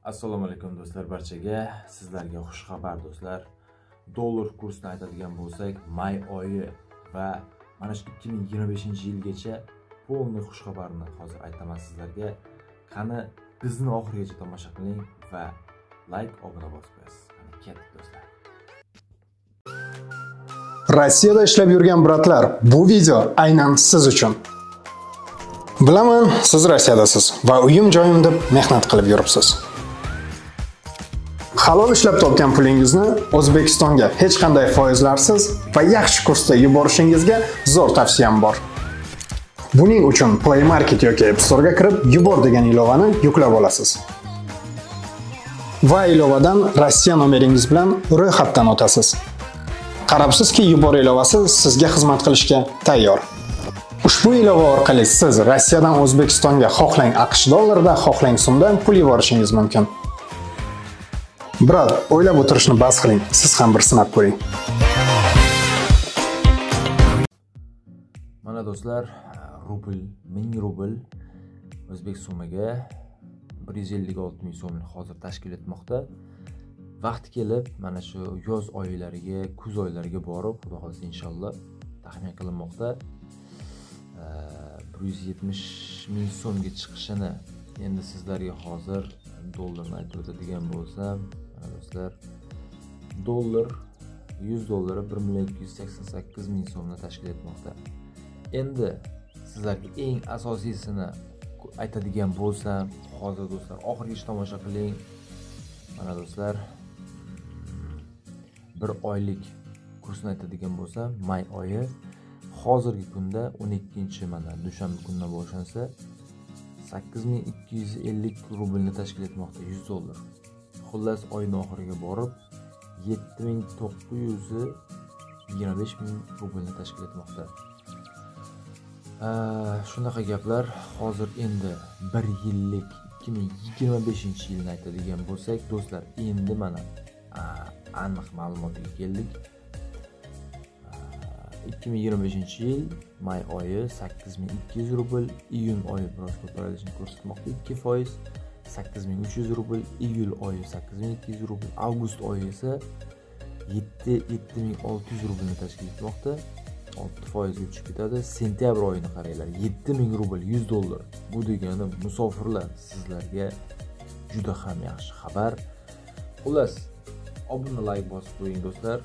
Assalomu alaykum do'stlar, barchaga sizlarga xush xabar do'stlar. Dollar kursini aytadigan bo'lsak, may oyi va mana shu 2025-yilgacha polniy xush xabarni hozir aytaman sizlarga. Qani bizni oxirigacha tomosha qiling va like, obuna bosib qo'yasiz. Qani ketdik do'stlar. Rossiyada ishlab yurgan bratlar, bu video aynan siz uchun. Bilaman, siz Rossiyadasiz va uyim-joyim deb mehnat qilib yuribsiz. Halol ishlab topgan pulingizni O'zbekistonga hech qanday foizlarsiz va yaxshi kursda yuborishingizga zo'r tavsiyam bor. Buning uchun Play Market yoki App Store ga kirib, yubor degan ilovani yuklab olasiz. Va ilovadan Rossiya nomeringiz bilan ro'yxatdan o'tasiz. Qarabsizki, yubor ilovasi sizga xizmat qilishga tayyor. Ushbu ilova orqali siz Rossiyadan O'zbekistonga xohlang AQSh dollarida, xohlang so'mdan pul yuborishingiz mumkin. Brat, o'ylab o'tirishni bas qiling, siz ham bir sinab ko'ring. Mana do'stlar, rubl, 1000 rubl o'zbek so'miga 156 ming so'mni hozir tashkil etmoqda. Vaqt kelib, mana shu yoz oylariga, kuz oylariga borib, xudo xolasa inshaalloh taxmin qilinmoqda 170 ming so'mga chiqishini endi sizlarga hozir dollarni aytib o'tadigan bo'lsam, do'stlar, dollar 100 dollari 1,288 ming so'mni tashkil etmoqda. Endi sizlarga eng asosiysini aytadigan bo'lsam, hozir do'stlar oxirigacha tomosha qiling. Mana do'stlar, bir oylik kursni aytadigan bo'lsam, may oyi hozirgi kunda 12 mana dushanba kundan boshlansa 8250 rublni tashkil etmoqda 100 dollar. Xullas oyning oxiriga borib 7925 ming rublni tashkil etmoqda. Shunaqa gaplar. Hozir endi 1 yillik 2025-yilni aytadigan bo'lsak, do'stlar, endi mana aniq ma'lumotga keldik. 2025-yil may oyi 8200 rubl, iyun oyi biroz ko'tarilishini ko'rsatmoqda 2%, 8300 rubl, iyul oyi 8200 rubl, avgust oyi esa 7600 rublni tashkil etmoqda, 6% ga tushib ketadi. Sentyabr oyini qaranglar, 7000 rubl, 100 dollar. Bu degani musofirlar, sizlarga juda ham yaxshi xabar. Xullas, obuna, like bosib qo'ying do'stlar.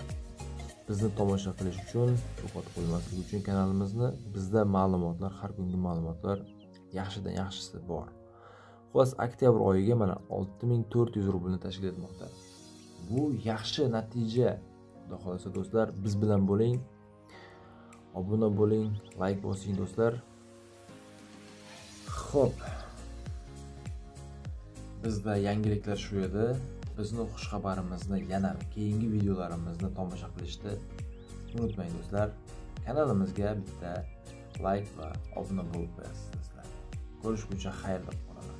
Bizni tomosha qilish uchun, yo'qotib qo'ymaslik uchun kanalimizni. Bizda ma'lumotlar, har kungi ma'lumotlar yaxshidan yaxshisi bor. Xullas, oktyabr oyiga mana 6400 rublni tashkil etmoqda. Bu yaxshi natija. Xudo xolasa do'stlar, biz bilan bo'ling. Obuna bo'ling, like bosing do'stlar. Xo'p. Bizda yangiliklar shu edi. Bizni xush xabarimizni yana keyingi videolarimizni tomosha qilishni unutmang do'stlar. Kanalimizga bitta like va obuna bo'lib qo'yasiz do'stlar. Ko'rishguncha xayrli qolinglar.